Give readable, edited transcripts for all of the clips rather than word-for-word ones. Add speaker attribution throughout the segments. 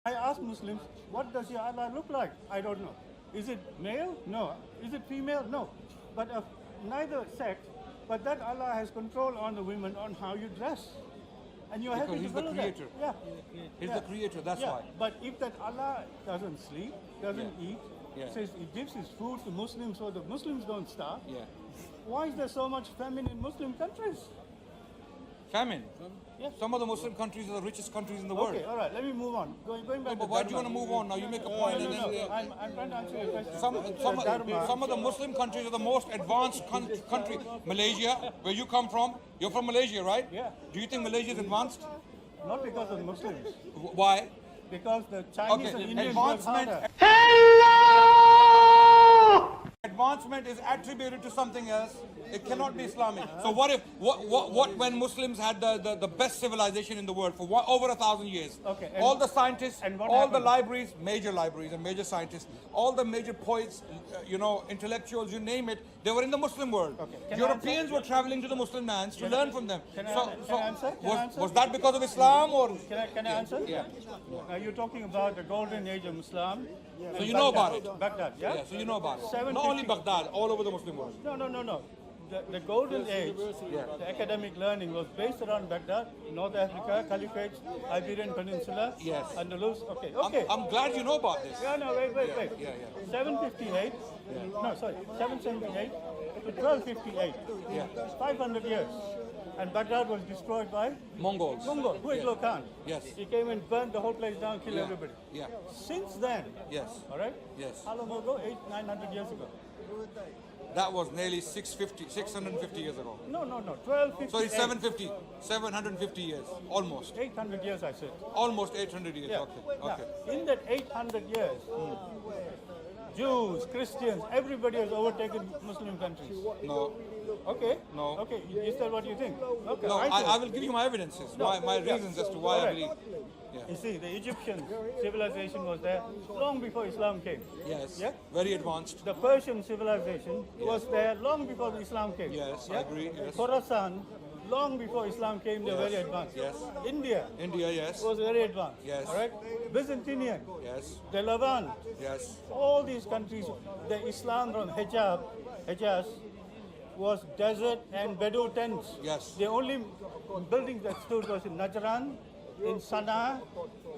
Speaker 1: I ask Muslims, what does your Allah look like? I don't know. Is it male? No. Is it female? No. But of neither sex, but that Allah has control on the women on how you dress. And you're
Speaker 2: Because
Speaker 1: happy
Speaker 2: he's
Speaker 1: to
Speaker 2: the
Speaker 1: follow
Speaker 2: creator.
Speaker 1: that.
Speaker 2: He's the creator, that's why.
Speaker 1: But if that Allah doesn't sleep, doesn't eat, says he gives his food to Muslims so the Muslims don't starve, why is there so much famine in Muslim countries?
Speaker 2: Famine.
Speaker 1: Yes.
Speaker 2: Some of the Muslim countries are the richest countries in the world.
Speaker 1: Okay, all right, let me move on. Going back
Speaker 2: But
Speaker 1: to
Speaker 2: why do you
Speaker 1: Dharma.
Speaker 2: want to move on now? You make a point and then...
Speaker 1: I'm trying to answer your question.
Speaker 2: Some of the Muslim countries are the most advanced country. Malaysia, where you come from, you're from Malaysia, right?
Speaker 1: Yeah.
Speaker 2: Do you think Malaysia is advanced?
Speaker 1: Not because of Muslims,
Speaker 2: Why?
Speaker 1: because the Chinese and Indians work harder.
Speaker 2: Advancement is attributed to something else. It cannot be Islamic. So what when Muslims had the best civilization in the world for over 1,000 years?
Speaker 1: Okay,
Speaker 2: All the scientists,
Speaker 1: and what
Speaker 2: all the
Speaker 1: happened?
Speaker 2: libraries, major libraries and major scientists, all the major poets, intellectuals, you name it, they were in the Muslim world.
Speaker 1: Okay, can I
Speaker 2: Europeans were traveling to the Muslim lands to learn from them.
Speaker 1: Can I answer?
Speaker 2: Was that because of Islam or?
Speaker 1: Can I answer?
Speaker 2: Yeah.
Speaker 1: You're talking about the golden age of Islam.
Speaker 2: So you know about it.
Speaker 1: Baghdad, yeah?
Speaker 2: Yeah, so you know about it.
Speaker 1: 750
Speaker 2: Not only Baghdad, all over the Muslim world.
Speaker 1: No. The golden age, the academic learning was based around Baghdad, North Africa, Caliphate, Iberian Peninsula,
Speaker 2: Yes.
Speaker 1: Andalus. Okay.
Speaker 2: I'm glad you know about this.
Speaker 1: Wait.
Speaker 2: Yeah.
Speaker 1: 758, 778 to 1258.
Speaker 2: Yeah.
Speaker 1: 500 years. And Baghdad was destroyed by
Speaker 2: Mongols.
Speaker 1: Hulagu Khan.
Speaker 2: Yes.
Speaker 1: He came and burned the whole place down, killed everybody.
Speaker 2: Yeah.
Speaker 1: Since then,
Speaker 2: Yes.
Speaker 1: all right?
Speaker 2: Yes.
Speaker 1: How long ago? 900 years ago.
Speaker 2: That was nearly 650 years ago.
Speaker 1: No. 1258.
Speaker 2: Sorry, 750 years. Almost.
Speaker 1: 800 years, I said.
Speaker 2: Almost 800 years.
Speaker 1: Yeah.
Speaker 2: Okay.
Speaker 1: Now, in that 800 years, Jews, Christians, everybody has overtaken Muslim countries.
Speaker 2: No.
Speaker 1: Okay?
Speaker 2: No.
Speaker 1: Okay, is that what you think? Okay,
Speaker 2: No,
Speaker 1: I
Speaker 2: I will give you my evidences, my reasons as to why I believe.
Speaker 1: You see, the Egyptian civilization was there long before Islam came.
Speaker 2: Yes.
Speaker 1: Yeah?
Speaker 2: Very advanced.
Speaker 1: The Persian civilization was there long before Islam came.
Speaker 2: Yes, I agree. Yes.
Speaker 1: Khorasan, long before Islam came, they were very advanced.
Speaker 2: Yes.
Speaker 1: India
Speaker 2: Yes.
Speaker 1: was very advanced.
Speaker 2: Yes.
Speaker 1: All right? Byzantinian,
Speaker 2: Yes.
Speaker 1: the Levant,
Speaker 2: Yes.
Speaker 1: all these countries, the Islam from Hijaz, was desert and Bedou tents.
Speaker 2: Yes.
Speaker 1: The only buildings that stood was in Najran, in Sana'a,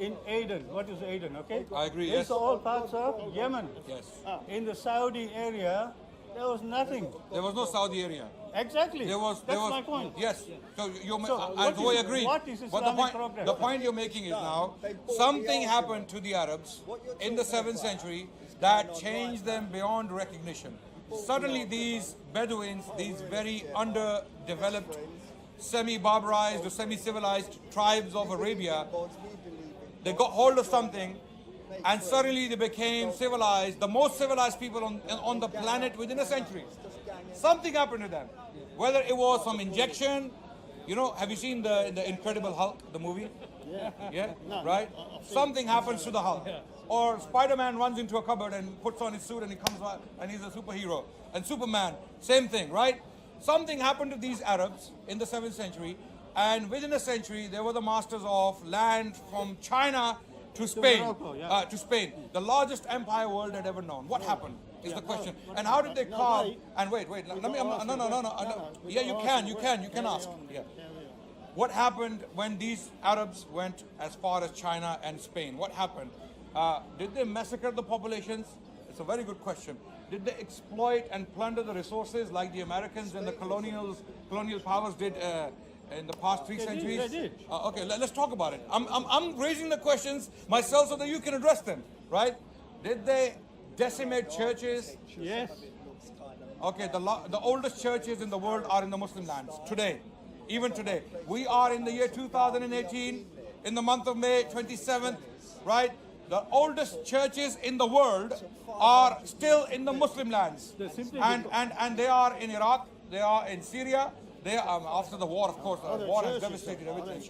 Speaker 1: in Aden. What is Aden, okay?
Speaker 2: I agree,
Speaker 1: These
Speaker 2: yes.
Speaker 1: are all parts of Yemen.
Speaker 2: Yes.
Speaker 1: In the Saudi area, there was nothing.
Speaker 2: There was no Saudi area.
Speaker 1: Exactly.
Speaker 2: That's
Speaker 1: my point.
Speaker 2: Yes. So
Speaker 1: what
Speaker 2: I
Speaker 1: is-
Speaker 2: agree.
Speaker 1: what is
Speaker 2: But
Speaker 1: Islamic progress?
Speaker 2: the point you're making is now something happened to the Arabs in the 7th century that changed them beyond recognition. Suddenly these Bedouins, these very underdeveloped, semi-barbarized or semi-civilized tribes of Arabia, they got hold of something and suddenly they became civilized, the most civilized people on the planet within a century. Something happened to them. Whether it was some injection, have you seen the Incredible Hulk, the movie? Yeah? Right? Something happens to the Hulk. Or Spider-Man runs into a cupboard and puts on his suit and he comes out and he's a superhero. And Superman, same thing, right? Something happened to these Arabs in the 7th century, and within a century they were the masters of land from China to Spain.
Speaker 1: Morocco,
Speaker 2: To Spain, the largest empire world had ever known. What happened is the question. And how did they carve? And wait. Let me. No. Yeah, you can ask. Yeah. What happened when these Arabs went as far as China and Spain? What happened? Did they massacre the populations? It's a very good question. Did they exploit and plunder the resources like the Americans and the colonial powers did in the past 3 centuries?
Speaker 1: They did.
Speaker 2: Okay, let's talk about it. I'm raising the questions myself so that you can address them, right? Did they decimate churches?
Speaker 1: Yes.
Speaker 2: Okay, the oldest churches in the world are in the Muslim lands today, even today. We are in the year 2018, in the month of May 27th, right? The oldest churches in the world are still in the Muslim lands. And they are in Iraq, they are in Syria, They after the war, of course, war has devastated everything.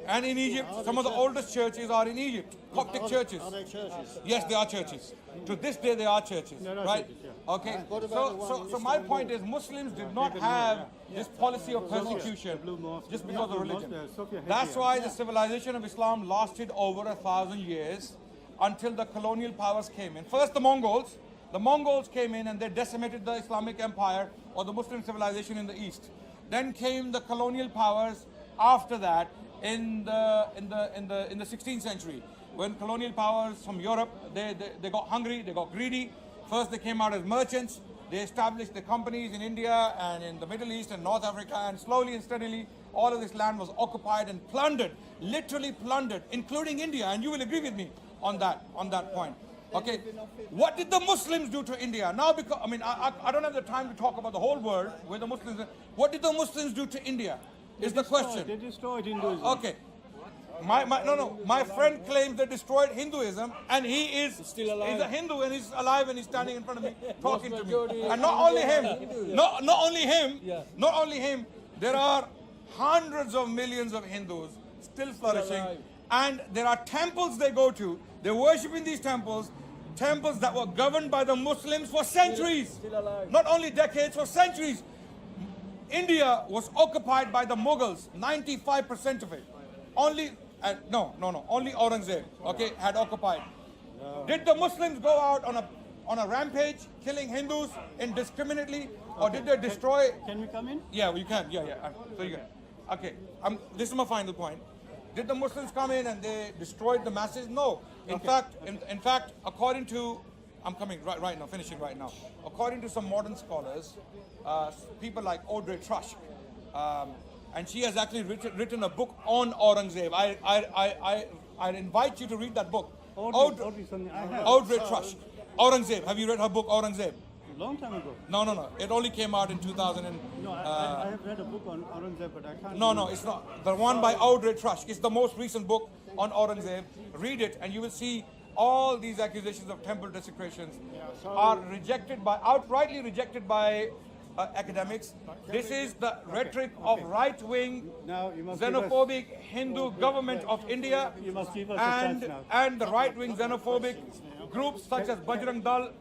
Speaker 2: And in Egypt, some of the oldest churches are in Egypt. Coptic churches.
Speaker 3: Are they churches?
Speaker 2: Yes, they are churches. To this day, they are churches, right? Okay. So my point is, Muslims did not have this policy of persecution just because of religion. That's why the civilization of Islam lasted over 1,000 years until the colonial powers came in. First, the Mongols. The Mongols came in and they decimated the Islamic empire or the Muslim civilization in the east. Then came the colonial powers after that in the 16th century, when colonial powers from Europe they got hungry, they got greedy. First they came out as merchants. They established the companies in India and in the Middle East and North Africa, and slowly and steadily all of this land was occupied and plundered, literally plundered, including India. And you will agree with me on that point. Okay, what did the Muslims do to India? Now, because I don't have the time to talk about the whole world where the Muslims. What did the Muslims do to India? Is the question.
Speaker 1: They destroyed Hinduism.
Speaker 2: Okay. My friend claims they destroyed Hinduism, and he is
Speaker 4: still alive.
Speaker 2: He's a Hindu and he's alive and he's standing in front of me talking to me. And not only him, not only him, there are hundreds of millions of Hindus still flourishing, and there are temples they go to. They worship in these temples that were governed by the Muslims for centuries. Not only decades, for centuries. India was occupied by the Mughals, 95% of it. Only Aurangzeb, had occupied. Did the Muslims go out on a rampage, killing Hindus indiscriminately, or did they destroy?
Speaker 1: Can we come in?
Speaker 2: Yeah, you can. Yeah. So you can. Okay. This is my final point. Did the Muslims come in and they destroyed the masses? No. In fact, according to, I'm coming right now, finishing right now. According to some modern scholars, people like Audrey Trush, and she has actually written a book on Aurangzeb. I invite you to read that book. Audrey Trush, Aurangzeb. Have you read her book, Aurangzeb?
Speaker 1: Long time ago.
Speaker 2: No. It only came out in 2000.
Speaker 1: I have read a book on Aurangzeb, but I can't.
Speaker 2: No, it's not. The one by Audrey Trush is the most recent book on Aurangzeb. Read it, and you will see all these accusations of temple desecrations are outrightly rejected by academics. This is the rhetoric of right-wing, xenophobic Hindu government of India, and the right-wing xenophobic groups such as Bajrang Dal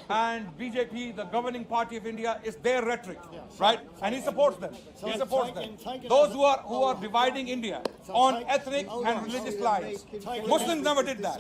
Speaker 2: and BJP, the governing party of India, is their rhetoric, right? And he supports them. He supports them. Those who are dividing India on ethnic and religious lines. Muslims never did that.